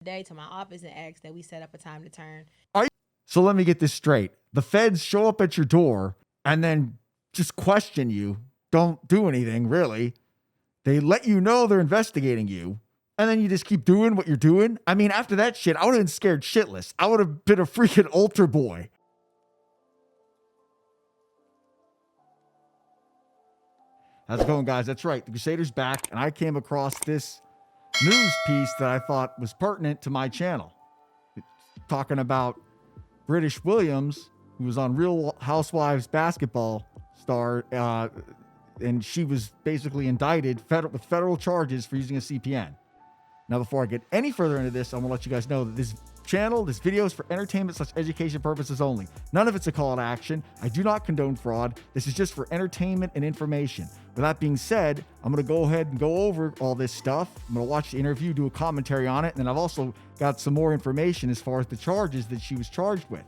Day to my office and asked that we set up a time to turn. So let me get this straight. The feds show up at your door and then just question you, don't do anything really. They let you know they're investigating you, and then you just keep doing what you're doing. I mean, after that shit, I would have been scared shitless. I would have been a freaking altar boy. How's it going, guys? That's right. The Crusader's back, and I came across this news piece that I thought was pertinent to my channel. It's talking about British Williams, who was on Real Housewives basketball star, and she was basically indicted with federal charges for using a CPN. Now, before I get any further into this, I'm going to let you guys know that this channel, this video is for entertainment/education purposes only. None of it's a call to action. I do not condone fraud. This is just for entertainment and information. With that being said, I'm going to go ahead and go over all this stuff. I'm going to watch the interview, do a commentary on it, and then I've also got some more information as far as the charges that she was charged with.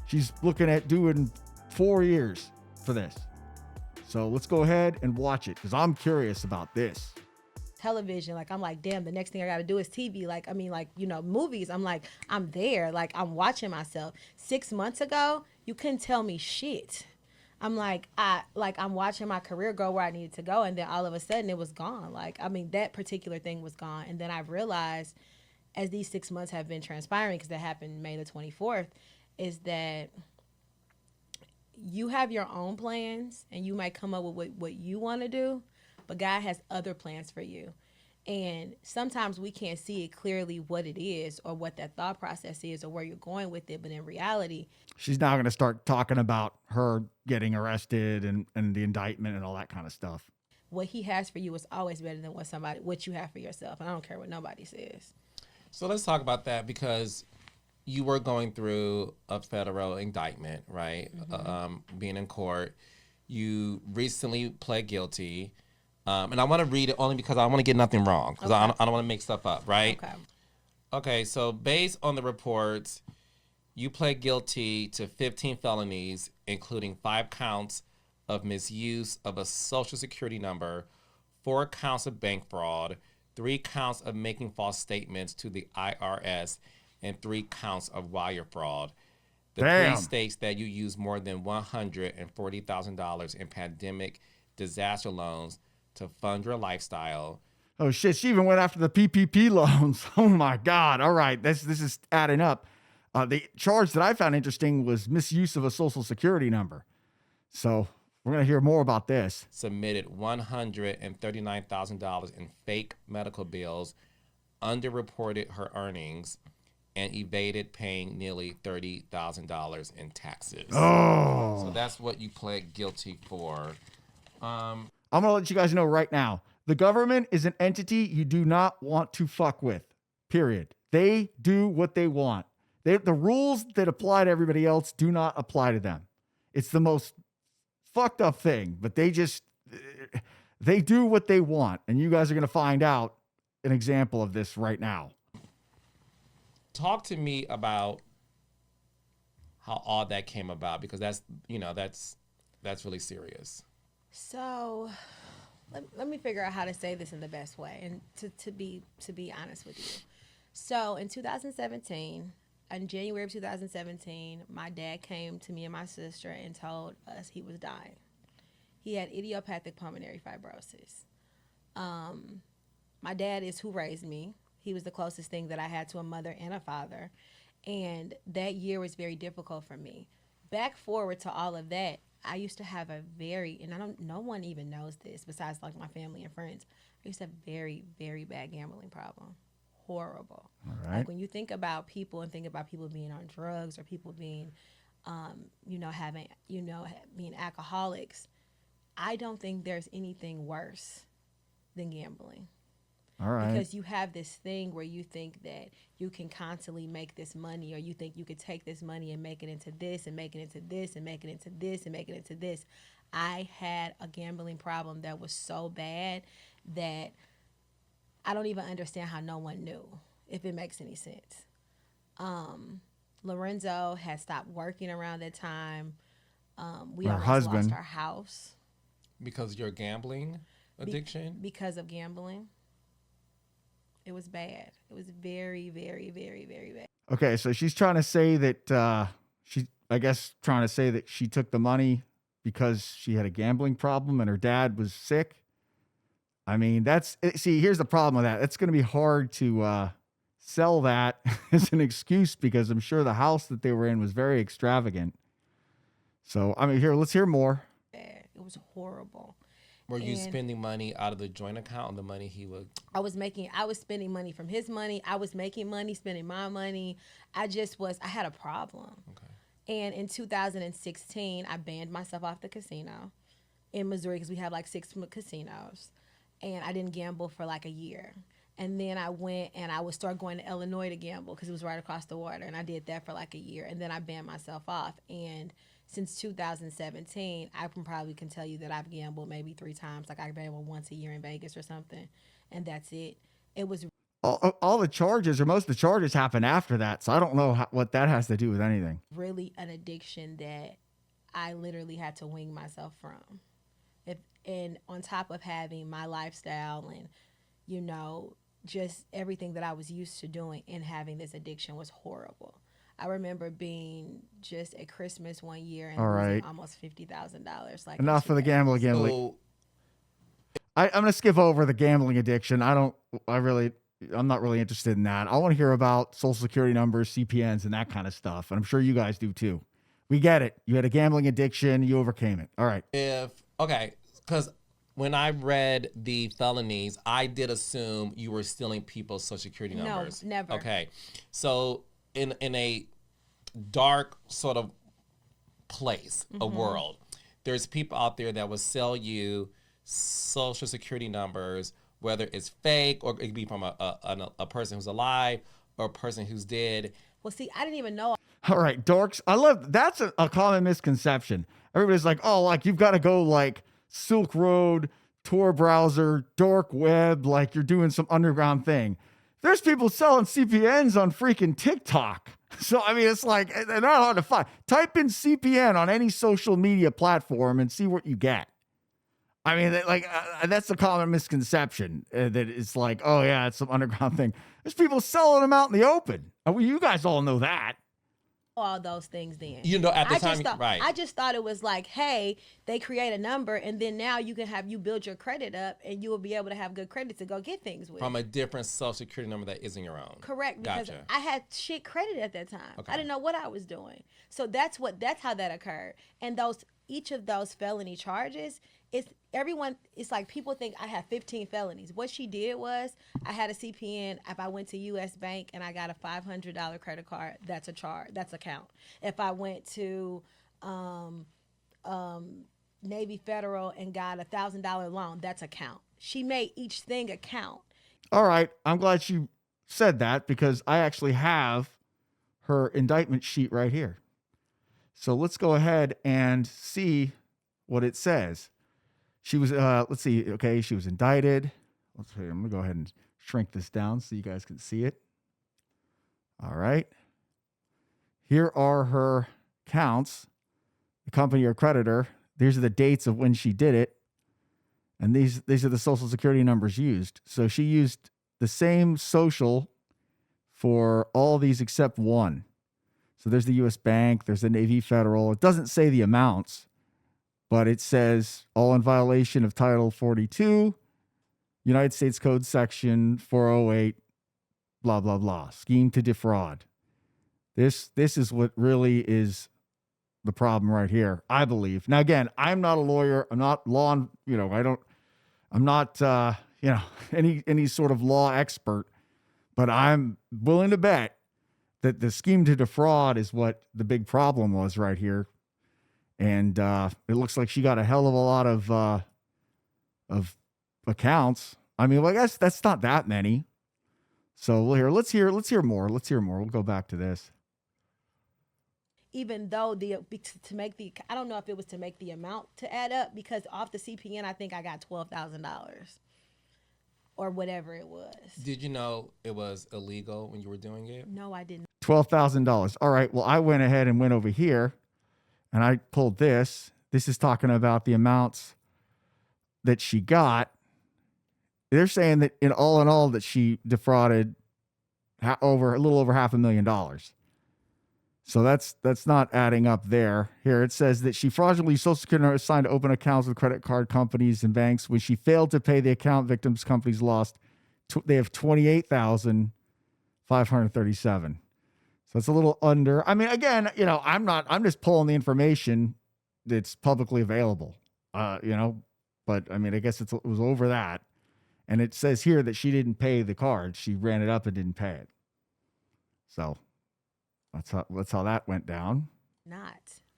She's looking at doing 4 years for this. So let's go ahead and watch it because I'm curious about this. Television, like I'm like, damn, the next thing I gotta do is TV. Like, I mean, like, you know, movies, I'm like, I'm there, like I'm watching myself. 6 months ago, you couldn't tell me shit. I'm like, I'm watching my career go where I needed to go, and then all of a sudden it was gone. Like, I mean, that particular thing was gone. And then I realized as these 6 months have been transpiring, because that happened May the 24th, is that you have your own plans and you might come up with what you want to do, but God has other plans for you. And sometimes we can't see it clearly what it is or what that thought process is or where you're going with it. But in reality, she's now going to start talking about her getting arrested and the indictment and all that kind of stuff. What he has for you is always better than what you have for yourself. And I don't care what nobody says. So let's talk about that, because you were going through a federal indictment, right? Mm-hmm. Being in court. You recently pled guilty. And I want to read it only because I want to get nothing wrong, because I don't want to make stuff up, right? Okay, so based on the reports, you pled guilty to 15 felonies, including 5 counts of misuse of a social security number, 4 counts of bank fraud, 3 counts of making false statements to the IRS, and 3 counts of wire fraud. The plea states that you used more than $140,000 in pandemic disaster loans to fund your lifestyle. Oh shit, she even went after the PPP loans. Oh my God. All right, this is adding up. The charge that I found interesting was misuse of a social security number. So we're going to hear more about this. Submitted $139,000 in fake medical bills, underreported her earnings, and evaded paying nearly $30,000 in taxes. Oh. So that's what you pled guilty for. I'm going to let you guys know right now. The government is an entity you do not want to fuck with, period. They do what they want. The rules that apply to everybody else do not apply to them. It's the most fucked up thing, but they do what they want. And you guys are going to find out an example of this right now. Talk to me about how all that came about, because that's really serious. So let me figure out how to say this in the best way and to be honest with you. So in 2017, in January of 2017, my dad came to me and my sister and told us he was dying. He had idiopathic pulmonary fibrosis. My dad is who raised me. He was the closest thing that I had to a mother and a father. And that year was very difficult for me. Back forward to all of that, I used to have a no one even knows this besides like my family and friends. I used to have a very, very bad gambling problem. Horrible. All right. Like when you think about people and think about people being on drugs or people being, being alcoholics, I don't think there's anything worse than gambling. All right. Because you have this thing where you think that you can constantly make this money, or you think you could take this money and make it into this and make it into this and make it into this and make it into this. I had a gambling problem that was so bad that I don't even understand how no one knew, if it makes any sense. Lorenzo had stopped working around that time. We almost lost our house. Because of your gambling addiction? Because of gambling. It was bad. It was very, very, very, very bad. Okay, so she's trying to say that I guess, trying to say that she took the money because she had a gambling problem and her dad was sick. I mean, see, here's the problem with that. It's going to be hard to sell that as an excuse because I'm sure the house that they were in was very extravagant. So, I mean, here, let's hear more. Bad. It was horrible. Were you spending money out of the joint account, or the money he would? I was spending money from his money. I was making money, spending my money. I had a problem. Okay. And in 2016, I banned myself off the casino in Missouri because we have like 6 casinos. And I didn't gamble for like a year. And then I went and I would start going to Illinois to gamble because it was right across the water. And I did that for like a year. And then I banned myself off. And since 2017, I probably can tell you that I've gambled maybe 3 times. Like I gambled once a year in Vegas or something. And that's it. It was all the charges, or most of the charges, happen after that. So I don't know what that has to do with anything. Really an addiction that I literally had to wing myself from. And on top of having my lifestyle and, you know, just everything that I was used to doing, and having this addiction was horrible. I remember being just at Christmas one year and losing almost $50,000. Like, enough for the gambling. So, I'm going to skip over the gambling addiction. I'm not really interested in that. I want to hear about Social Security numbers, CPNs, and that kind of stuff. And I'm sure you guys do too. We get it. You had a gambling addiction. You overcame it. All right. Because when I read the felonies, I did assume you were stealing people's Social Security numbers. No, never. Okay. So in a dark sort of place, a world, there's people out there that will sell you Social Security numbers, whether it's fake or it could be from a person who's alive or a person who's dead. Well, see, I didn't even know. All right, dorks. I love that's a common misconception. Everybody's like, oh, like you've got to go like Silk Road, Tor browser, dark web, like you're doing some underground thing. There's people selling CPNs on freaking TikTok. So, I mean, it's like, they're not hard to find. Type in CPN on any social media platform and see what you get. I mean, that's the common misconception that it's like, oh, yeah, it's some underground thing. There's people selling them out in the open. Well, you guys all know that. All those things then. You know, at the time, right. I just thought it was like, hey, they create a number and then now you build your credit up and you will be able to have good credit to go get things with. From a different Social Security number that isn't your own. Correct. Because gotcha. I had shit credit at that time. Okay. I didn't know what I was doing. So that's how that occurred. And each of those felony charges, it's like people think I have 15 felonies. What she did was I had a CPN. If I went to US Bank and I got a $500 credit card, that's a charge. That's a count. If I went to Navy Federal and got $1,000 loan, that's a count. She made each thing a count. All right. I'm glad she said that because I actually have her indictment sheet right here. So let's go ahead and see what it says. She was, let's see, okay, she was indicted. Let's see, I'm going to go ahead and shrink this down so you guys can see it. All right. Here are her counts, the company or creditor. These are the dates of when she did it. And these are the Social Security numbers used. So she used the same social for all these except one. So there's the U.S. Bank, there's the Navy Federal. It doesn't say the amounts, but it says all in violation of Title 42, United States Code Section 408, blah, blah, blah. Scheme to defraud. This is what really is the problem right here, I believe. Now, again, I'm not a lawyer. I'm not I'm not, any sort of law expert, but I'm willing to bet that the scheme to defraud is what the big problem was right here. And it looks like she got a hell of a lot of accounts. I mean, well, I guess that's not that many. So let's hear more. We'll go back to this. Even though I don't know if it was to make the amount to add up, because off the CPN, I think I got $12,000 or whatever it was. Did you know it was illegal when you were doing it? No, I didn't. $12,000. All right. Well, I went ahead and went over here and I pulled this. This is talking about the amounts that she got. they're saying that in all that she defrauded a little over $500,000. So that's not adding up there. Here it says that she fraudulently used Social Security number assigned to open accounts with credit card companies and banks. When she failed to pay the account, victims' companies lost. They have 28,537. So it's a little under. I mean, again, I'm just pulling the information that's publicly available. But I mean, I guess it was over that. And it says here that she didn't pay the card. She ran it up and didn't pay it. So that's how that went down.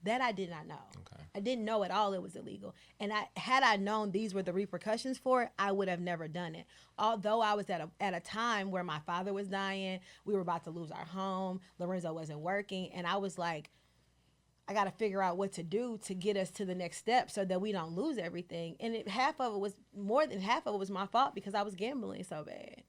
That I did not know. Okay. I didn't know at all it was illegal. And had I known these were the repercussions for it, I would have never done it. Although I was at a time where my father was dying, we were about to lose our home, Lorenzo wasn't working, and I was like, I got to figure out what to do to get us to the next step so that we don't lose everything. And more than half of it was my fault because I was gambling so bad.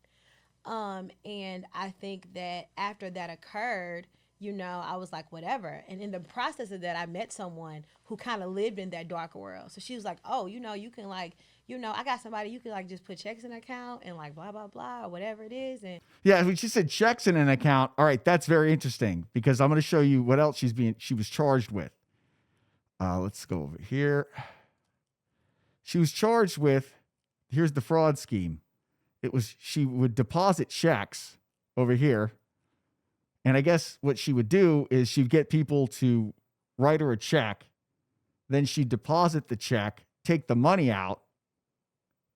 And I think that after that occurred, I was like, whatever. And in the process of that, I met someone who kind of lived in that dark world. So she was like, oh, you can I got somebody you can just put checks in an account and blah, blah, blah, or whatever it is. And yeah, when she said checks in an account, all right, that's very interesting because I'm going to show you what else she was charged with. Let's go over here. She was charged with, here's the fraud scheme. She would deposit checks over here. And I guess what she would do is she'd get people to write her a check. Then she'd deposit the check, take the money out.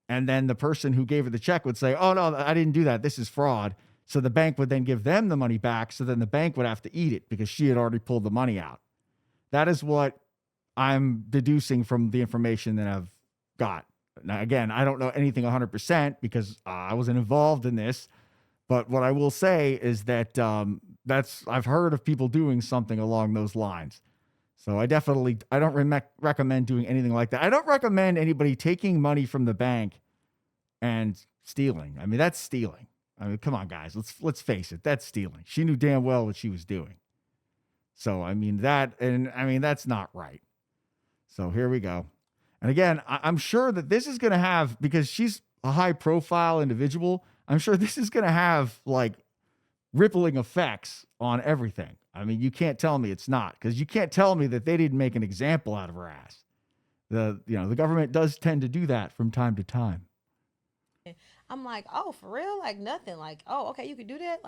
And then the person who gave her the check would say, oh, no, I didn't do that. This is fraud. So the bank would then give them the money back. So then the bank would have to eat it because she had already pulled the money out. That is what I'm deducing from the information that I've got. Now, again, I don't know anything 100% because I wasn't involved in this. But what I will say is that I've heard of people doing something along those lines. So I don't recommend doing anything like that. I don't recommend anybody taking money from the bank and stealing. I mean, that's stealing. I mean, come on, guys. Let's face it. That's stealing. She knew damn well what she was doing. So, I mean, that's not right. So here we go. And again, I'm sure that this is going to have, because she's a high profile individual, I'm sure this is going to have rippling effects on everything. I mean, you can't tell me it's not, because you can't tell me that they didn't make an example out of her ass. The government does tend to do that from time to time. I'm like, oh, for real? Nothing. Oh, okay, you could do that?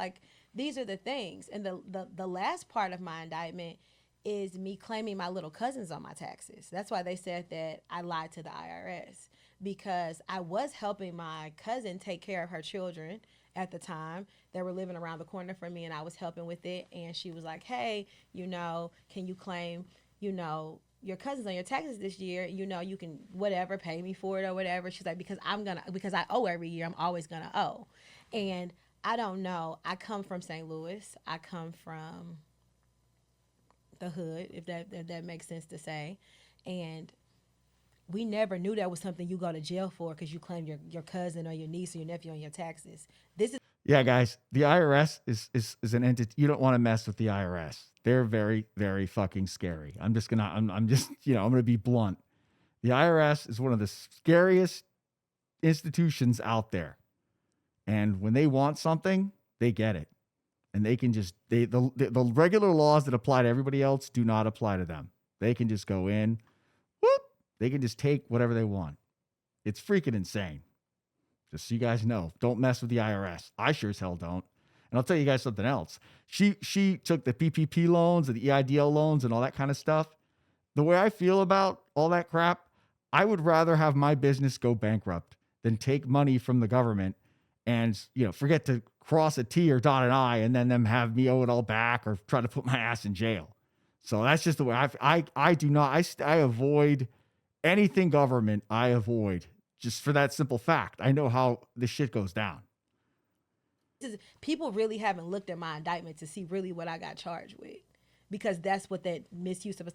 These are the things. And the last part of my indictment is me claiming my little cousins on my taxes. That's why they said that I lied to the IRS, because I was helping my cousin take care of her children at the time. They were living around the corner from me and I was helping with it. And she was like, hey, can you claim, your cousins on your taxes this year? You can whatever, pay me for it or whatever. She's like, because I owe every year. I'm always going to owe. And I don't know. I come from St. Louis. I come from the hood, if that makes sense to say. And we never knew that was something you go to jail for because you claim your cousin or your niece or your nephew on your taxes. Yeah, guys, the IRS is an entity. You don't want to mess with the IRS. They're very, very fucking scary. I'm gonna be blunt. The IRS is one of the scariest institutions out there. And when they want something, they get it. And they can just, the regular laws that apply to everybody else do not apply to them. They can just go in, whoop, they can just take whatever they want. It's freaking insane. Just so you guys know, don't mess with the IRS. I sure as hell don't. And I'll tell you guys something else. She took the PPP loans and the EIDL loans and all that kind of stuff. The way I feel about all that crap, I would rather have my business go bankrupt than take money from the government and, forget to cross a T or dot an I and then them have me owe it all back or try to put my ass in jail. So that's just the way I do not, I avoid anything government. I avoid just for that simple fact. I know how this shit goes down. People really haven't looked at my indictment to see really what I got charged with, because that's what that misuse of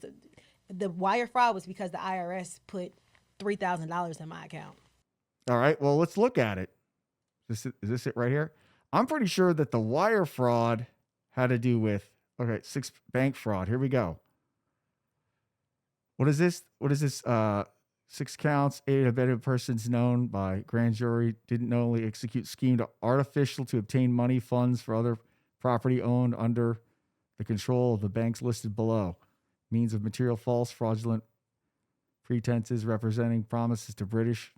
the wire fraud was, because the IRS put $3,000 in my account. All right, well, let's look at it. Is this it right here? I'm pretty sure that the wire fraud had to do with, okay, 6 bank fraud. Here we go. What is this? 6 counts, 8 abetted persons known by grand jury didn't knowingly execute scheme to artificial to obtain money funds for other property owned under the control of the banks listed below. Means of material false, fraudulent pretenses representing promises to British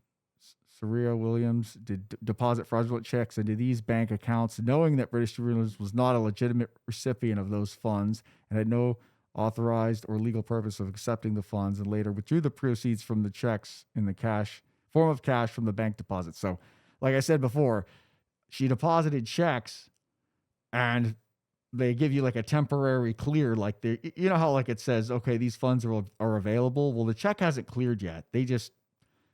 Surreal Williams did deposit fraudulent checks into these bank accounts, knowing that British Williams was not a legitimate recipient of those funds and had no authorized or legal purpose of accepting the funds, and later withdrew the proceeds from the checks in the form of cash from the bank deposit. So, like I said before, she deposited checks and they give you like a temporary clear, like you know how like it says, okay, these funds are available. Well, the check hasn't cleared yet. They just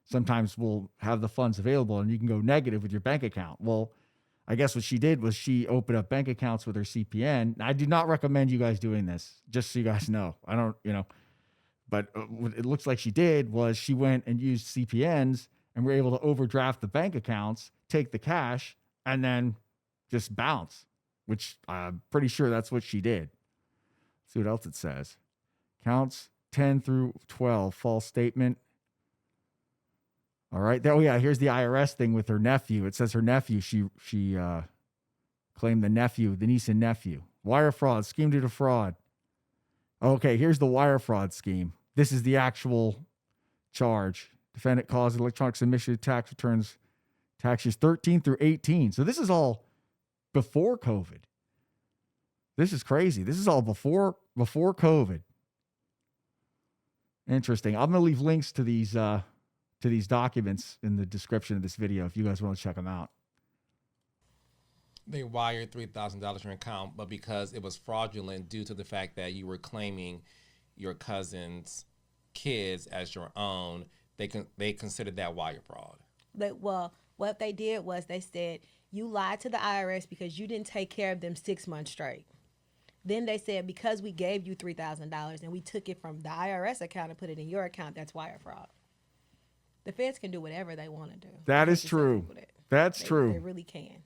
sometimes will have the funds available and you can go negative with your bank account. Well, I guess what she did was she opened up bank accounts with her CPN. I do not recommend you guys doing this, just so you guys know. I don't, but what it looks like she did was she went and used CPNs and were able to overdraft the bank accounts, take the cash, and then just bounce, which I'm pretty sure that's what she did. Let's see what else it says. Counts 10 through 12, false statement. All right. Oh, yeah. Here's the IRS thing with her nephew. It says her nephew, she claimed the niece and nephew. Wire fraud, scheme to defraud. Okay. Here's the wire fraud scheme. This is the actual charge. Defendant caused electronic submission of tax returns, tax years 13 through 18. So this is all before COVID. This is crazy. This is all before COVID. Interesting. I'm going to leave links to these documents in the description of this video if you guys want to check them out. They wired $3,000 from your account, but because it was fraudulent due to the fact that you were claiming your cousin's kids as your own, they considered that wire fraud. Well, what they did was they said, you lied to the IRS because you didn't take care of them 6 months straight. Then they said, because we gave you $3,000 and we took it from the IRS account and put it in your account, that's wire fraud. The feds can do whatever they want to do. That is true. That's true. They really can.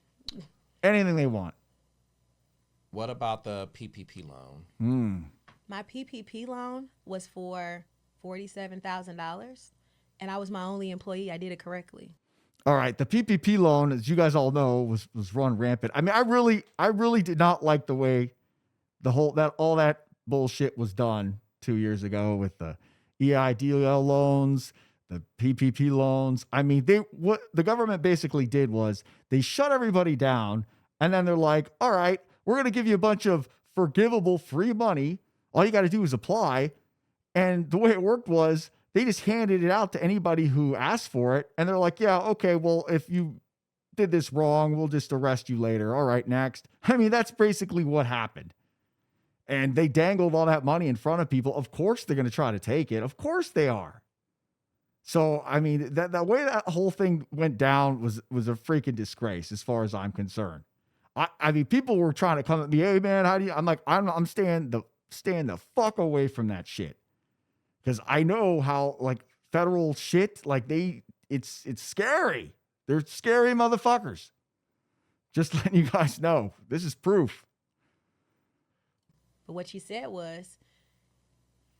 Anything they want. What about the PPP loan? My PPP loan was for $47,000, and I was my only employee. I did it correctly. All right, the PPP loan, as you guys all know, was run rampant. I mean, I really did not like the way all that bullshit was done 2 years ago with the EIDL loans, the PPP loans. I mean, what the government basically did was they shut everybody down, and then they're like, all right, we're going to give you a bunch of forgivable free money. All you got to do is apply. And the way it worked was they just handed it out to anybody who asked for it. And they're like, yeah, okay, well, if you did this wrong, we'll just arrest you later. All right, next. I mean, that's basically what happened. And they dangled all that money in front of people. Of course, they're going to try to take it. Of course they are. So, I mean, that way that whole thing went down was a freaking disgrace as far as I'm concerned. I mean, people were trying to come at me, hey, man, how do you? I'm like, I'm staying the fuck away from that shit. Because I know how, like, federal shit, like, it's scary. They're scary motherfuckers. Just letting you guys know. This is proof. But what she said was,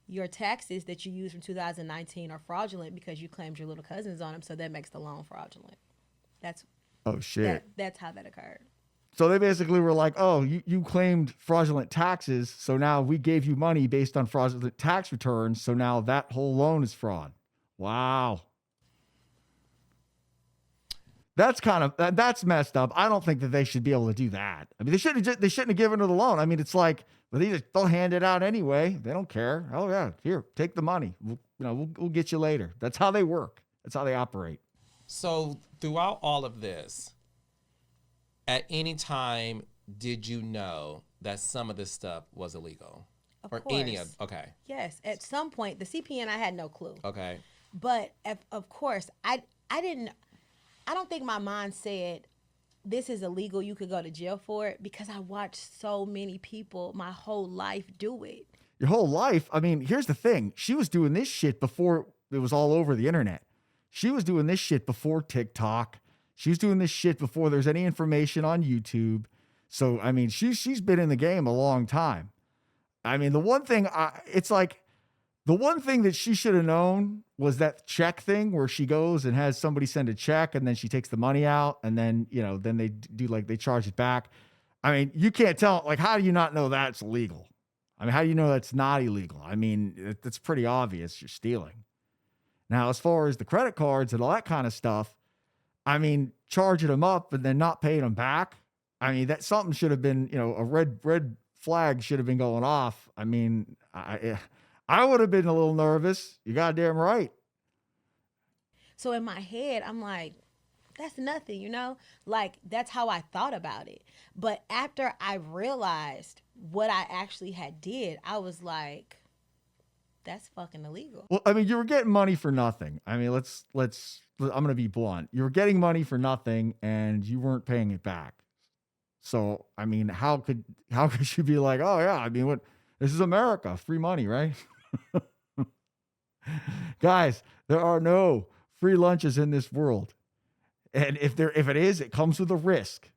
your taxes that you used from 2019 are fraudulent because you claimed your little cousins on them, so that makes the loan fraudulent. Oh, shit. That's how that occurred. So they basically were like, oh, you claimed fraudulent taxes, so now we gave you money based on fraudulent tax returns, so now that whole loan is fraud. Wow. That's messed up. I don't think that they should be able to do that. I mean, they shouldn't have given her the loan. I mean, it's like, but they'll hand it out anyway. They don't care. Oh yeah, here, take the money. We'll get you later. That's how they work. That's how they operate. So throughout all of this, at any time, did you know that some of this stuff was illegal? Of course. Okay. Yes. At some point, the CPN, I had no clue. Okay. But of course, I don't think my mind said, this is illegal, you could go to jail for it, because I watched so many people my whole life do it. Your whole life? I mean, here's the thing. She was doing this shit before it was all over the internet. She was doing this shit before TikTok. She was doing this shit before there's any information on YouTube. So, I mean, she's been in the game a long time. I mean, the one thing, it's like, The one thing that she should have known was that check thing where she goes and has somebody send a check and then she takes the money out and then, then they do like they charge it back. I mean, you can't tell, like, how do you not know that's illegal? I mean, how do you know that's not illegal? I mean, it's pretty obvious you're stealing. Now, as far as the credit cards and all that kind of stuff, I mean, charging them up and then not paying them back. I mean, that something should have been, a red flag should have been going off. I mean, I would have been a little nervous. You're goddamn right. So in my head, I'm like, that's nothing, Like, that's how I thought about it. But after I realized what I actually had did, I was like, that's fucking illegal. Well, I mean, you were getting money for nothing. I mean, I'm going to be blunt. You were getting money for nothing and you weren't paying it back. So, I mean, how could you be like, oh yeah, I mean, this is America, free money, right? Guys, there are no free lunches in this world. And if it is, it comes with a risk.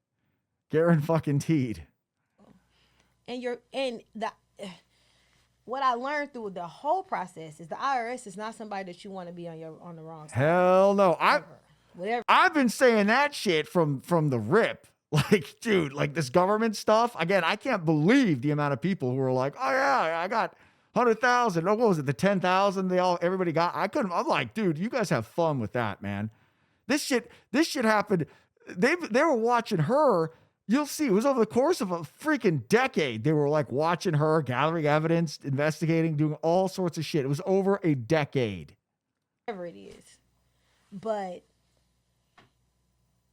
Guaranteed. What I learned through the whole process is the IRS is not somebody that you want to be on the wrong side. Hell no. Whatever. I've been saying that shit from the rip. Like, dude, like this government stuff. Again, I can't believe the amount of people who are like, oh yeah, I got 100,000. Oh, what was it? The 10,000 everybody got. I'm like, dude, you guys have fun with that, man. This shit happened. They were watching her. You'll see. It was over the course of a freaking decade. They were like watching her, gathering evidence, investigating, doing all sorts of shit. It was over a decade. Whatever it is. But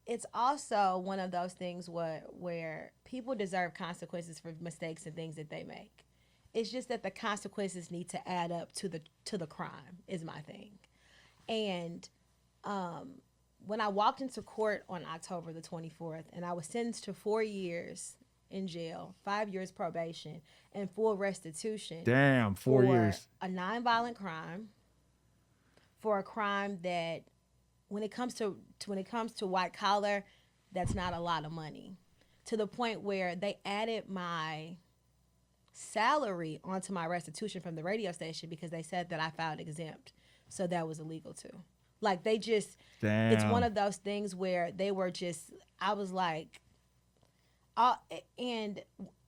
it's also one of those things where people deserve consequences for mistakes and things that they make. It's just that the consequences need to add up to the crime is my thing. And when I walked into court on October the 24th, and I was sentenced to 4 years in jail, 5 years probation, and full restitution. Damn, 4 years. A nonviolent crime, for a crime that, when it comes to white collar, that's not a lot of money. To the point where they added my salary onto my restitution from the radio station because they said that I filed exempt, so that was illegal too. Like, they just, damn. It's one of those things where they were just, I was like, and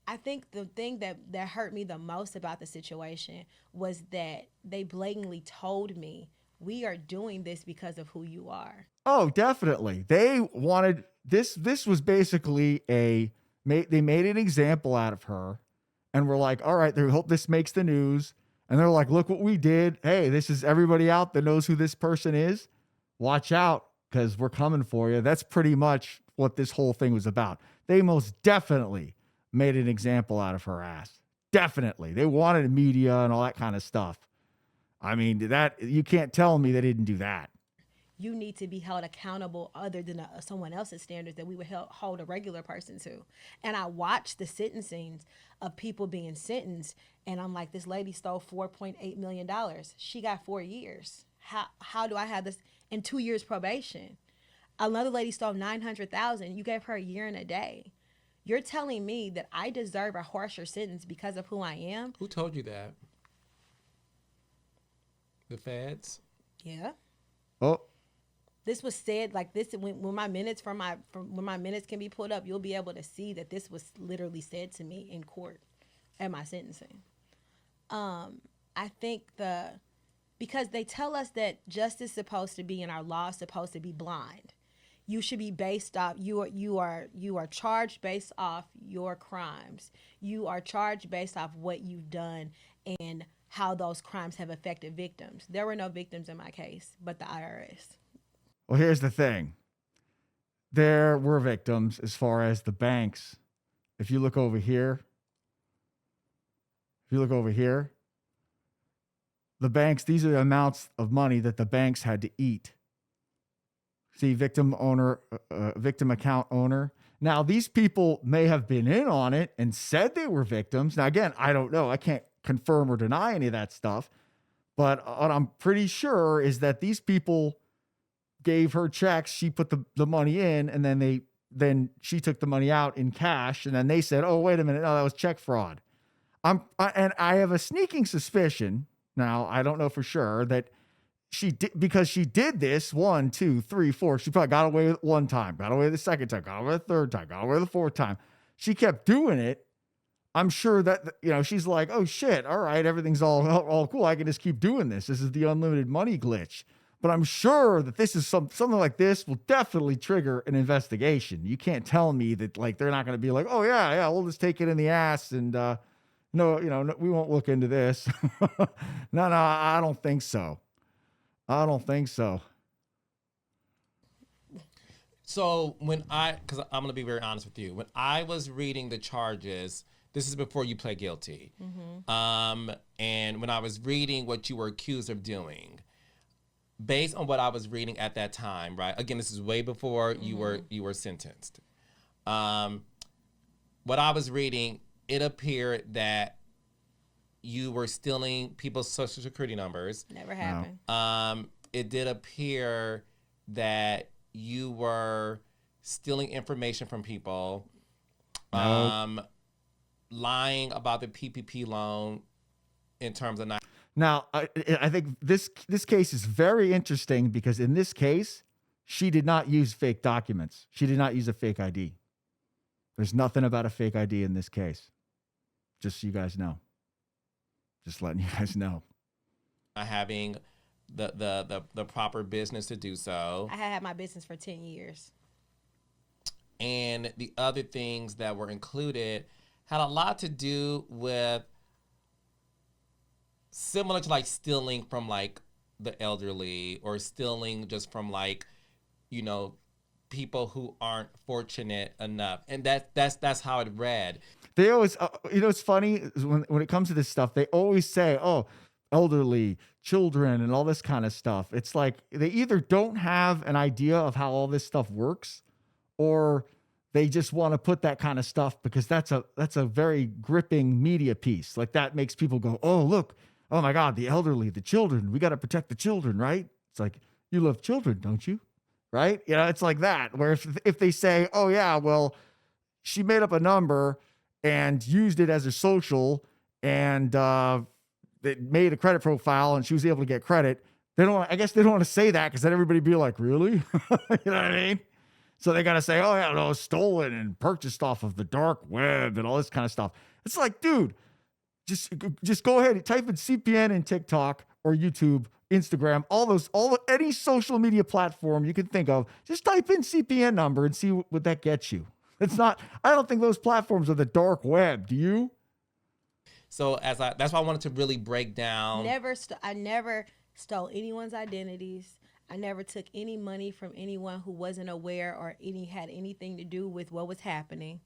I think the thing that hurt me the most about the situation was that they blatantly told me, we are doing this because of who you are. Oh, definitely. They wanted this. This was basically they made an example out of her, and we're like, all right, they hope this makes the news. And they're like, look what we did. Hey, this is everybody out that knows who this person is. Watch out, because we're coming for you. That's pretty much what this whole thing was about. They most definitely made an example out of her ass. Definitely. They wanted media and all that kind of stuff. I mean, that you can't tell me they didn't do that. You need to be held accountable other than someone else's standards that we would hold a regular person to. And I watched the sentencings of people being sentenced, and I'm like, this lady stole $4.8 million. She got 4 years. How do I have this in 2 years probation? Another lady stole $900,000. You gave her a year and a day. You're telling me that I deserve a harsher sentence because of who I am? Who told you that? The feds? Yeah. Oh. This was said like this when my minutes when my minutes can be pulled up, you'll be able to see that this was literally said to me in court at my sentencing. I think because they tell us that justice is supposed to be and our law is supposed to be blind. You should be based off you are charged based off your crimes. You are charged based off what you've done and how those crimes have affected victims. There were no victims in my case, but the IRS. Well, here's the thing. There were victims as far as the banks. If you look over here, the banks, these are the amounts of money that the banks had to eat. See, victim account owner. Now, these people may have been in on it and said they were victims. Now, again, I don't know. I can't confirm or deny any of that stuff. But what I'm pretty sure is that these people gave her checks. She put the money in, and then she took the money out in cash. And then they said, oh, wait a minute. No, that was check fraud. And I have a sneaking suspicion. Now, I don't know for sure that she did, because she did this 1, 2, 3, 4. She probably got away with it one time, got away the second time, got away the third time, got away the fourth time. She kept doing it. I'm sure that, she's like, oh shit, all right, everything's all cool. I can just keep doing this. This is the unlimited money glitch. But I'm sure that this is something like this will definitely trigger an investigation. You can't tell me that like they're not going to be like, oh yeah, we'll just take it in the ass and no, we won't look into this. No, I don't think so. I don't think so. So because I'm going to be very honest with you, when I was reading the charges, this is before you pled guilty. And when I was reading what you were accused of doing, based on what I was reading at that time, right? Again, this is way before you were sentenced. What I was reading, it appeared that you were stealing people's social security numbers. Never happened. No. It did appear that you were stealing information from people, No. lying about the PPP loan in terms of not. Now, I think this case is very interesting because in this case, she did not use fake documents. She did not use a fake ID. There's nothing about a fake ID in this case. Just so you guys know. Just letting you guys know. Having the proper business to do so. I had my business for 10 years. And the other things that were included had a lot to do with similar to like stealing from like the elderly or stealing just from like, people who aren't fortunate enough. And that's how it read. They always, it's funny is when it comes to this stuff, they always say, oh, elderly, children, and all this kind of stuff. It's like they either don't have an idea of how all this stuff works, or they just want to put that kind of stuff because that's a very gripping media piece. Like that makes people go, oh, look, oh my God, the elderly, the children, we got to protect the children, right? It's like, you love children, don't you? Right? It's like that, where if they say, oh yeah, well, she made up a number and used it as a social and it made a credit profile and she was able to get credit. I guess they don't want to say that because then everybody be like, really? You know what I mean? So they got to say, oh yeah, no, stolen and purchased off of the dark web and all this kind of stuff. It's like, dude, just go ahead and type in CPN in TikTok or YouTube, Instagram, any social media platform you can think of. Just type in CPN number and see what that gets you. I don't think those platforms are the dark web. Do you? So that's why I wanted to really break down. I never stole anyone's identities. I never took any money from anyone who wasn't aware or had anything to do with what was happening.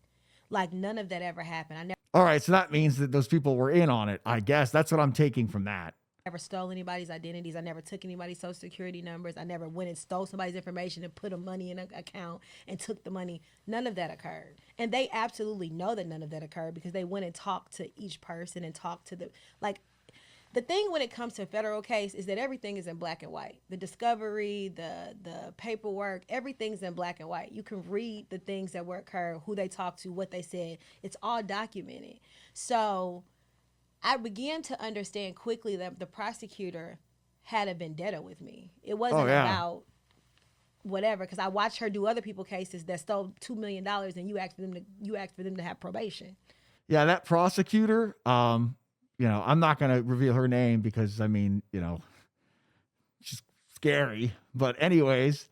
Like none of that ever happened. All right, so that means that those people were in on it, I guess. That's what I'm taking from that. Never stole anybody's identities. I never took anybody's social security numbers. I never went and stole somebody's information and put money in an account and took the money. None of that occurred. And they absolutely know that none of that occurred because they went and talked to each person and talked to the thing when it comes to a federal case is that everything is in black and white. The discovery, the paperwork, everything's in black and white. You can read the things that were occurred, who they talked to, what they said. It's all documented. So I began to understand quickly that the prosecutor had a vendetta with me. It wasn't about whatever, because I watched her do other people's cases that stole $2 million and you asked for them to have probation. Yeah, that prosecutor, I'm not going to reveal her name because, she's scary. But anyways,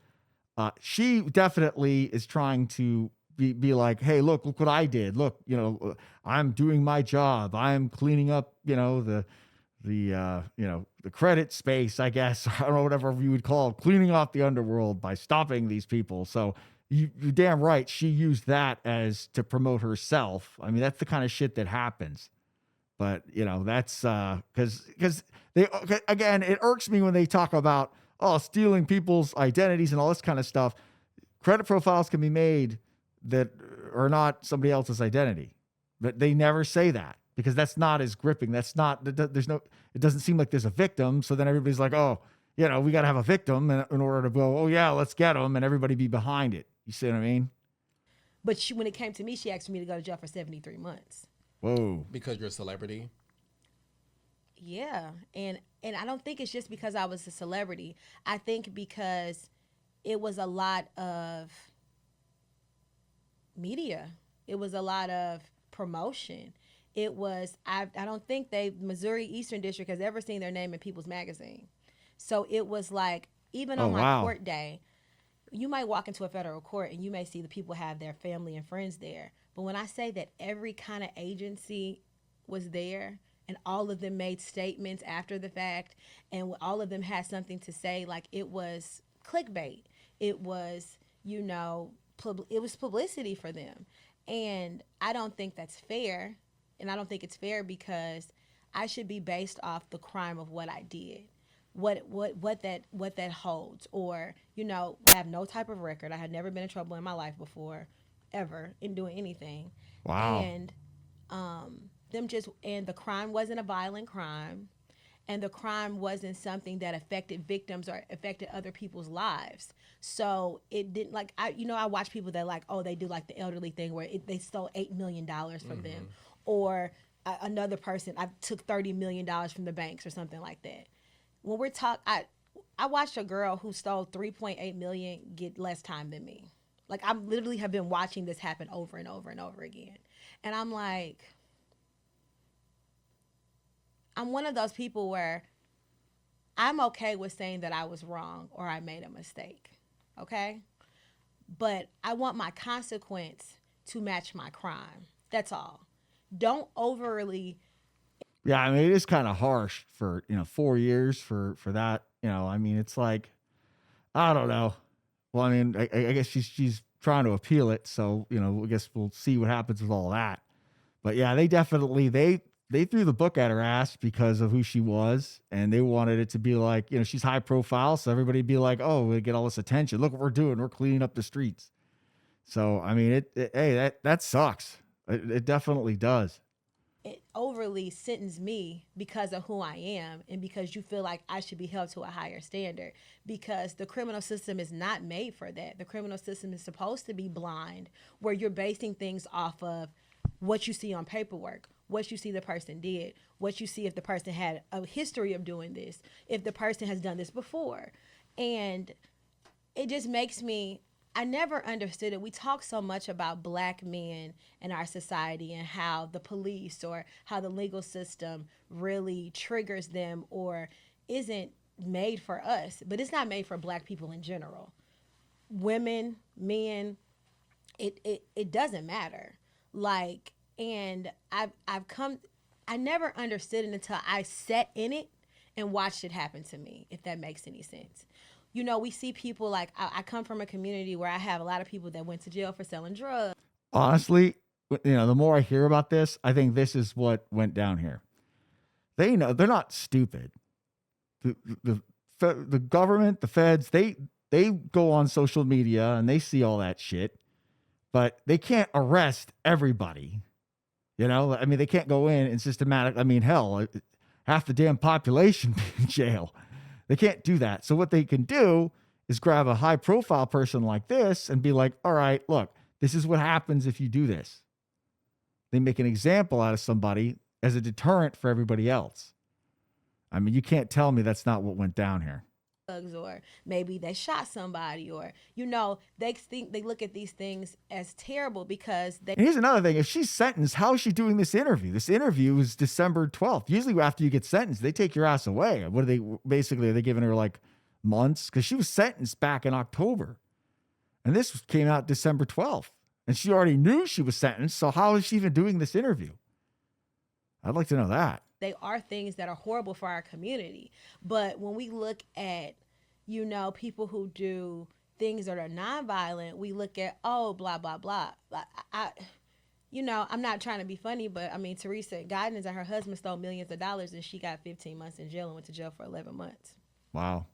she definitely is trying to be like, hey, look what I did. Look, I'm doing my job. I'm cleaning up, the credit space, I guess. I don't know, whatever you would call it, cleaning off the underworld by stopping these people. So you're damn right. She used that to promote herself. I mean, that's the kind of shit that happens. But, that's because again, it irks me when they talk about, stealing people's identities and all this kind of stuff. Credit profiles can be made that are not somebody else's identity, but they never say that because that's not as gripping. It doesn't seem like there's a victim. So then everybody's like, we got to have a victim in order to go, let's get them, and everybody be behind it. You see what I mean? But when it came to me, she asked me to go to jail for 73 months. Whoa. Because you're a celebrity? Yeah, and I don't think it's just because I was a celebrity. I think because it was a lot of media. It was a lot of promotion. It was I don't think they Missouri Eastern District has ever seen their name in People's Magazine. So it was like even Oh on my wow. court day, you might walk into a federal court and you may see the people have their family and friends there. But when I say that every kind of agency was there and all of them made statements after the fact and all of them had something to say, like it was clickbait. It was, it was publicity for them. And I don't think that's fair. And I don't think it's fair because I should be based off the crime of what I did, what that holds, or I have no type of record. I had never been in trouble in my life before, ever, in doing anything, Wow. and and the crime wasn't a violent crime, and the crime wasn't something that affected victims or affected other people's lives. So it didn't, like, I watch people that, like, oh, they do like the elderly thing where they stole $8 million from them, or another person, I took $30 million from the banks or something like that. When we're talking, I watched a girl who stole 3.8 million get less time than me. Like, I literally have been watching this happen over and over and over again, and I'm like, I'm one of those people where I'm okay with saying that I was wrong or I made a mistake. Okay? But I want my consequence to match my crime. That's all. Don't overly. Yeah, I mean it is kind of harsh for 4 years for that. I mean it's like I don't know. Well, I mean I guess she's trying to appeal it, so I guess we'll see what happens with all that. But yeah, they definitely they threw the book at her ass because of who she was, and they wanted it to be like she's high profile, so everybody be like, oh, we get all this attention. Look what we're doing. We're cleaning up the streets. So I mean, hey, that sucks. It definitely does. It overly sentence me because of who I am and because you feel like I should be held to a higher standard, because the criminal system is not made for that. The criminal system is supposed to be blind, where you're basing things off of what you see on paperwork, what you see the person did, what you see if the person had a history of doing this, if the person has done this before. And it just makes me, I never understood it. We talk so much about black men in our society and how the police or how the legal system really triggers them or isn't made for us, but it's not made for black people in general. Women, men, it doesn't matter. Like, and I've come, I never understood it until I sat in it and watched it happen to me, if that makes any sense. We see people like, I come from a community where I have a lot of people that went to jail for selling drugs. Honestly, the more I hear about this, I think this is what went down here. They know they're not stupid. The the the government, the feds, they go on social media and they see all that shit, but they can't arrest everybody. I mean, they can't go in and systematic. I mean, hell, half the damn population be in jail. They can't do that. So what they can do is grab a high profile person like this and be like, all right, look, this is what happens if you do this. They make an example out of somebody as a deterrent for everybody else. I mean, you can't tell me that's not what went down here. Or maybe they shot somebody, or they look at these things as terrible because they. And here's another thing. If she's sentenced, how is she doing this interview? This interview is December 12th. Usually after you get sentenced, they take your ass away. What are they basically, are they giving her like months? Because she was sentenced back in October. And this came out December 12th. And she already knew she was sentenced. So how is she even doing this interview? I'd like to know that. They are things that are horrible for our community. But when we look at, people who do things that are nonviolent, we look at, oh, blah, blah, blah. I'm not trying to be funny, but I mean, Teresa Guidance and her husband stole millions of dollars and she got 15 months in jail and went to jail for 11 months. Wow.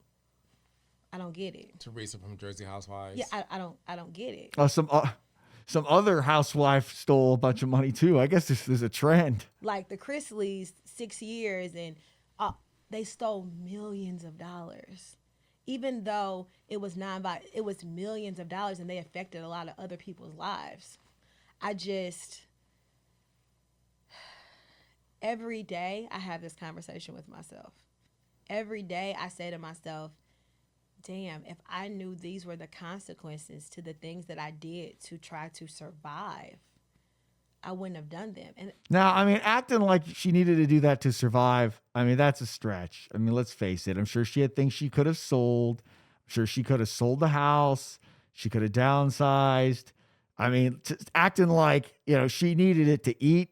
I don't get it. Teresa from Jersey Housewives. Yeah, I don't get it. Oh, some other housewife stole a bunch of money too. I guess this is a trend. Like the Chrisleys, 6 years, and they stole millions of dollars. Even though it was it was millions of dollars, and they affected a lot of other people's lives. every day I have this conversation with myself. Every day I say to myself, damn, if I knew these were the consequences to the things that I did to try to survive, I wouldn't have done them. And Now, I mean, acting like she needed to do that to survive, I mean, that's a stretch. I mean, let's face it. I'm sure she had things she could have sold. I'm sure she could have sold the house. She could have downsized. I mean, acting like, she needed it to eat,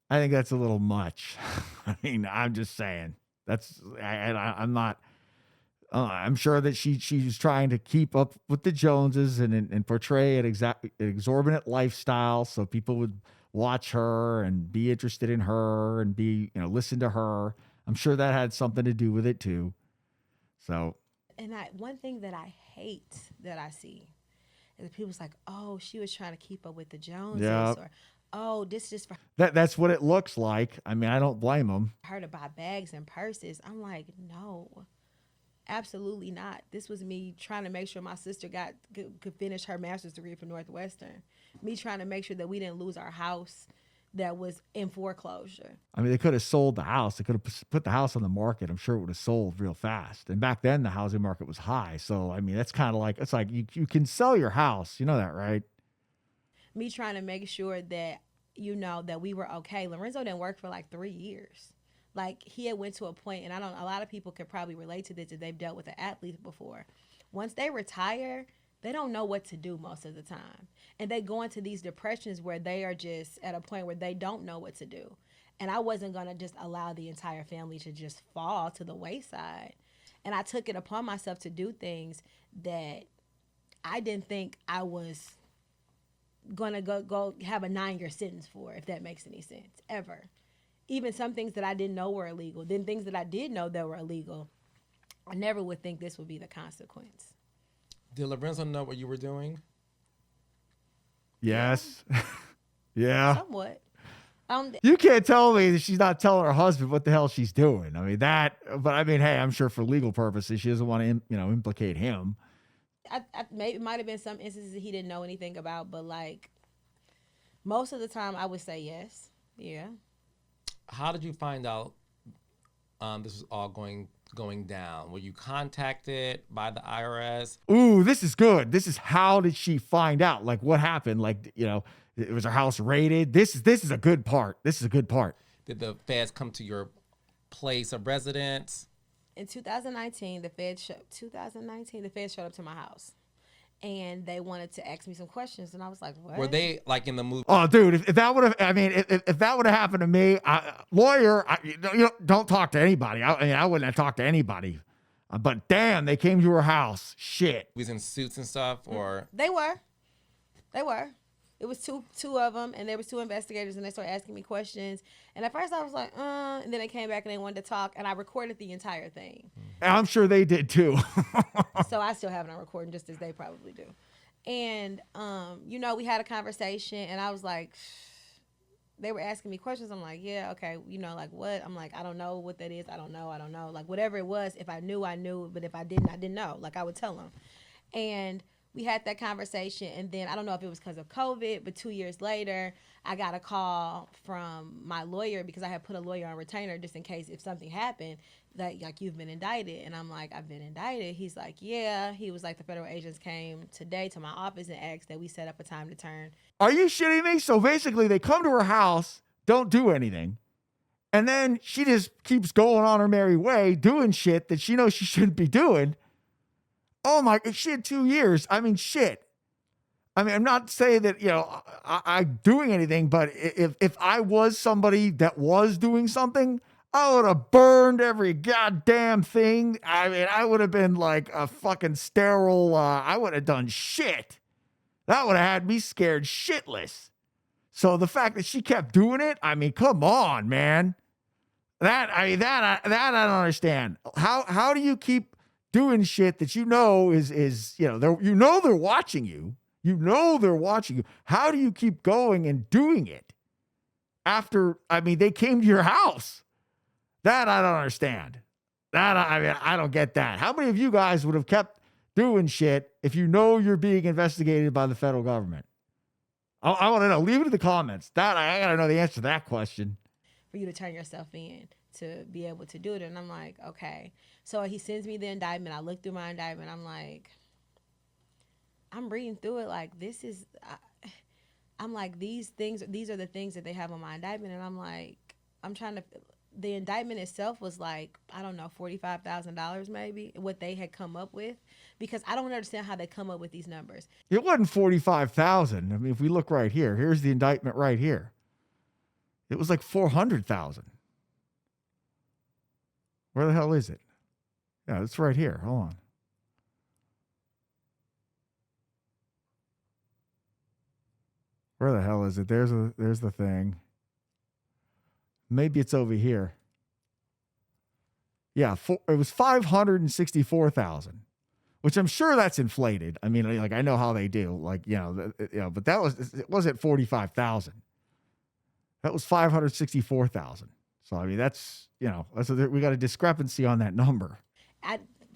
I think that's a little much. I mean, I'm just saying. I'm not. I'm sure that she's trying to keep up with the Joneses and portray an exorbitant lifestyle so people would watch her and be interested in her and listen to her. I'm sure that had something to do with it too. So. And one thing that I hate that I see is people's like, oh, she was trying to keep up with the Joneses, or oh, this is just for that's what it looks like. I mean, I don't blame them. her to buy bags and purses. I'm like, no. Absolutely not. This was me trying to make sure my sister could finish her master's degree from Northwestern. Me trying to make sure that we didn't lose our house that was in foreclosure. I mean, they could have sold the house. They could have put the house on the market. I'm sure it would have sold real fast. And back then, the housing market was high. So, I mean, that's kind of like, it's like you can sell your house. You know that, right? Me trying to make sure that, that we were okay. Lorenzo didn't work for like 3 years. Like, he had went to a point, and a lot of people could probably relate to this if they've dealt with an athlete before. Once they retire, they don't know what to do most of the time. And they go into these depressions where they are just at a point where they don't know what to do. And I wasn't going to just allow the entire family to just fall to the wayside. And I took it upon myself to do things that I didn't think I was going to go have a 9-year sentence for, if that makes any sense, ever. Even some things that I didn't know were illegal, then things that I did know that were illegal, I never would think this would be the consequence. Did Lorenzo know what you were doing? Yes. Yeah. Somewhat. You can't tell me that she's not telling her husband what the hell she's doing. I mean, but I mean, hey, I'm sure for legal purposes, she doesn't want to, implicate him. Maybe it might have been some instances that he didn't know anything about, but like most of the time I would say yes. Yeah. How did you find out this was all going down? Were you contacted by the IRS? Ooh, this is good. This is how did she find out? Like, what happened? Like, was her house raided? This is a good part. This is a good part. Did the feds come to your place of residence? In 2019, the feds showed up to my house. And they wanted to ask me some questions, and I was like, "What?" Were they like in the movie? Oh, dude! If that would have, I mean, if that would have happened to me, lawyer, don't talk to anybody. I wouldn't have talked to anybody. But damn, they came to her house. Shit. Was in suits and stuff, or They were. It was two of them, and there was 2 investigators, and they started asking me questions. And at first I was like, and then they came back and they wanted to talk, and I recorded the entire thing. And I'm sure they did too. So I still have it on recording, just as they probably do. And, we had a conversation, and I was like, they were asking me questions. I'm like, yeah, okay, like what? I'm like, I don't know what that is. I don't know. Like, whatever it was, if I knew, I knew. But if I didn't, I didn't know. Like, I would tell them. And we had that conversation, and then I don't know if it was because of COVID, but 2 years later, I got a call from my lawyer because I had put a lawyer on retainer just in case if something happened, that like you've been indicted. And I'm like, I've been indicted. He's like, yeah. He was like, the federal agents came today to my office and asked that we set up a time to turn. Are you shitting me? So basically, they come to her house, don't do anything, and then she just keeps going on her merry way, doing shit that she knows she shouldn't be doing. Oh my, she had 2 years. I mean, shit. I mean, I'm not saying that, I'm doing anything, but if I was somebody that was doing something, I would have burned every goddamn thing. I mean, I would have been like a fucking sterile, I would have done shit. That would have had me scared shitless. So the fact that she kept doing it, I mean, come on, man. That I don't understand. How do you keep doing shit that is they're watching you. They're watching you. How do you keep going and doing it after, they came to your house? That I don't understand. I don't get that. How many of you guys would have kept doing shit if you know you're being investigated by the federal government? I want to know. Leave it in the comments. I got to know the answer to that question. for you to turn yourself in to be able to do it. And I'm like, okay. So he sends me the indictment. I look through my indictment. I'm like, I'm reading through it like, this is, I'm like, these are the things that they have on my indictment. And I'm like, I'm trying to, the indictment itself was like, I don't know, $45,000 maybe, what they had come up with, because I don't understand how they come up with these numbers. It wasn't 45,000. I mean, if we look right here, here's the indictment right here. It was like 400,000. Where the hell is it? Yeah, it's right here. Hold on. Where the hell is it? There's the thing. Maybe it's over here. Yeah, it was 564,000, which I'm sure that's inflated. I mean, like, I know how they do, like, but it wasn't 45,000. That was 564,000. So I mean, we got a discrepancy on that number.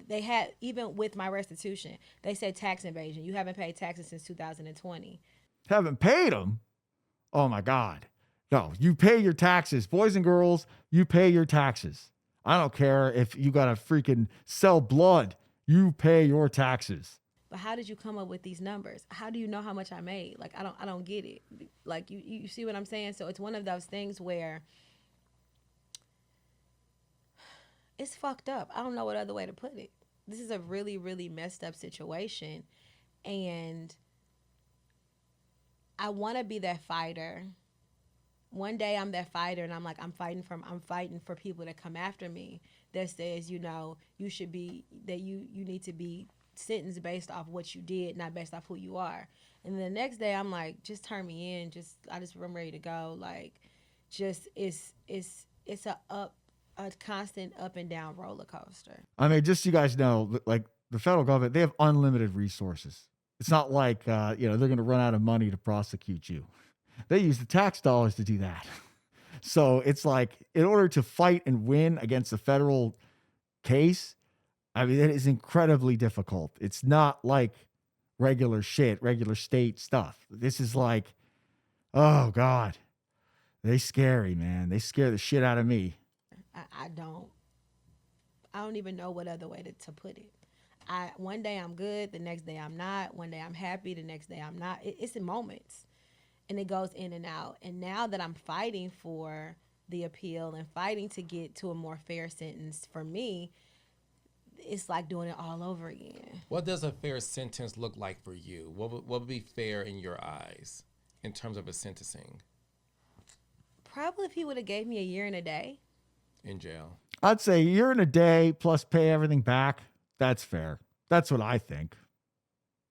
They had, even with my restitution, they said tax evasion. You haven't paid taxes since 2020. Haven't paid them? Oh my God. No, you pay your taxes. Boys and girls, you pay your taxes. I don't care if you got to freaking sell blood. You pay your taxes. But how did you come up with these numbers? How do you know how much I made? Like, I don't get it. Like, you see what I'm saying? So it's one of those things where it's fucked up. I don't know what other way to put it. This is a really, really messed up situation. And I want to be that fighter. One day I'm that fighter, and I'm like, I'm fighting for people to come after me that says, you should be, that you need to be sentenced based off what you did, not based off who you are. And then the next day I'm like, just turn me in. I'm ready to go. Like, it's a constant up and down roller coaster. I mean, just so you guys know, like, the federal government, they have unlimited resources. It's not like, they're going to run out of money to prosecute you. They use the tax dollars to do that. So it's like, in order to fight and win against a federal case, I mean, it is incredibly difficult. It's not like regular state stuff. This is like, oh God, they scary, man. They scare the shit out of me. I don't even know what other way to put it. One day I'm good, the next day I'm not. One day I'm happy, the next day I'm not. It's in moments, and it goes in and out. And now that I'm fighting for the appeal and fighting to get to a more fair sentence for me, it's like doing it all over again. What does a fair sentence look like for you? What would be fair in your eyes in terms of a sentencing? Probably if he would have gave me a year and a day. In jail. I'd say a year and a day plus pay everything back. That's fair. That's what I think.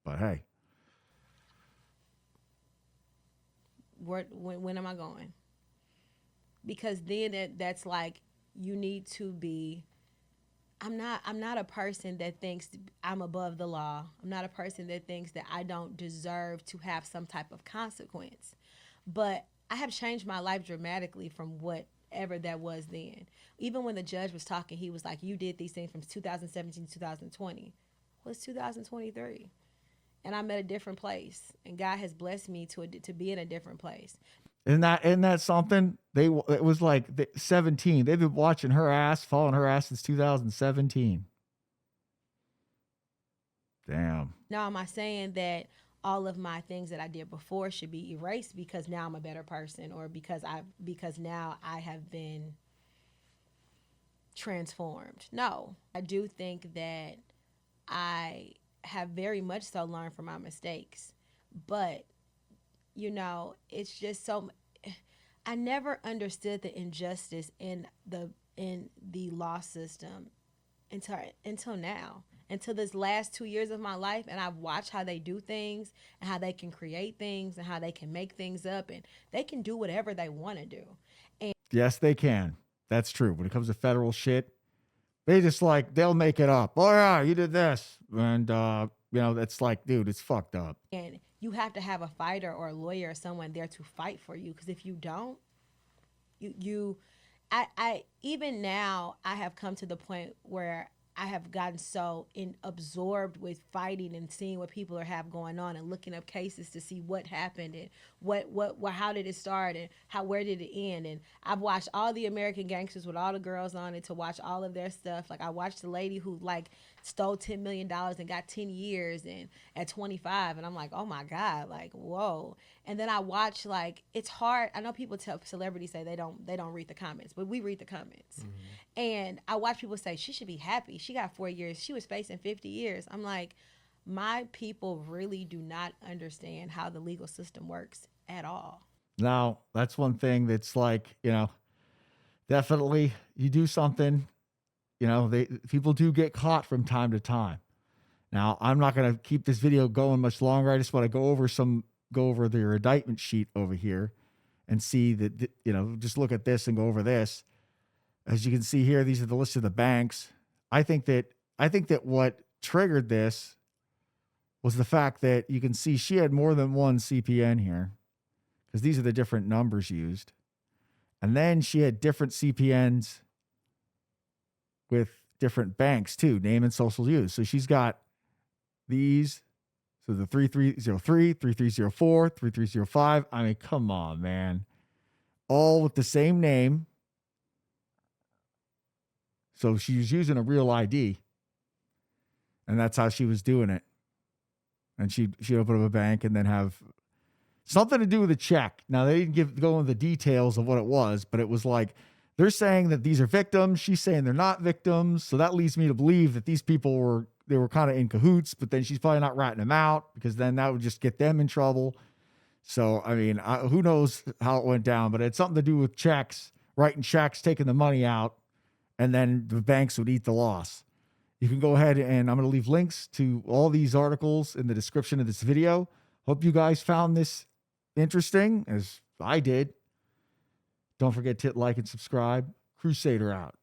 But hey. When am I going? Because then that's like, you need to be, I'm not a person that thinks I'm above the law. I'm not a person that thinks that I don't deserve to have some type of consequence. But I have changed my life dramatically from whatever that was then. Even when the judge was talking, he was like, you did these things from 2017 to 2020. Well, it's 2023. And I'm at a different place. And God has blessed me to be in a different place. Isn't that something? It was like 17. They've been watching her ass, following her ass since 2017. Damn. Now, am I saying that all of my things that I did before should be erased because now I'm a better person, or because now I have been transformed? No, I do think that I have very much so learned from my mistakes, but it's just so, I never understood the injustice in the law system until now, until this last 2 years of my life. And I've watched how they do things and how they can create things and how they can make things up, and they can do whatever they want to do. And yes, they can. That's true. When it comes to federal shit, they just they'll make it up. Oh yeah, you did this. And, that's like, dude, it's fucked up. And you have to have a fighter or a lawyer or someone there to fight for you. Because if you don't, I even now, I have come to the point where I have gotten so absorbed with fighting and seeing what people have going on and looking up cases to see what happened and how did it start and where did it end. And I've watched all the American Gangsters with all the girls on it to watch all of their stuff. Like I watched the lady who like stole $10 million and got 10 years and at 25, and I'm like, oh my God, like whoa. And then I watch, like, it's hard. I know people tell celebrities say they don't read the comments, but we read the comments. And I watch people say she should be happy. She got 4 years. She was facing 50 years. I'm like, my people really do not understand how the legal system works at all. Now, that's one thing that's like, definitely you do something, people do get caught from time to time. Now, I'm not going to keep this video going much longer. I just want to go over their indictment sheet over here and see that, just look at this and go over this. As you can see here, these are the list of the banks. I think that what triggered this was the fact that you can see she had more than one CPN here, because these are the different numbers used. And then she had different CPNs with different banks too, name and social use. So she's got these. So the 3303, 3304, 3305. I mean, come on, man. All with the same name. So she was using a real ID. And that's how she was doing it. And she'd open up a bank and then have something to do with a check. Now, they didn't go into the details of what it was, but it was like, they're saying that these are victims. She's saying they're not victims. So that leads me to believe that these people were kind of in cahoots, but then she's probably not ratting them out, because then that would just get them in trouble. So, I mean, who knows how it went down, but it had something to do with checks, writing checks, taking the money out, and then the banks would eat the loss. You can go ahead, and I'm going to leave links to all these articles in the description of this video. Hope you guys found this interesting, as I did. Don't forget to hit like and subscribe. Crusader out.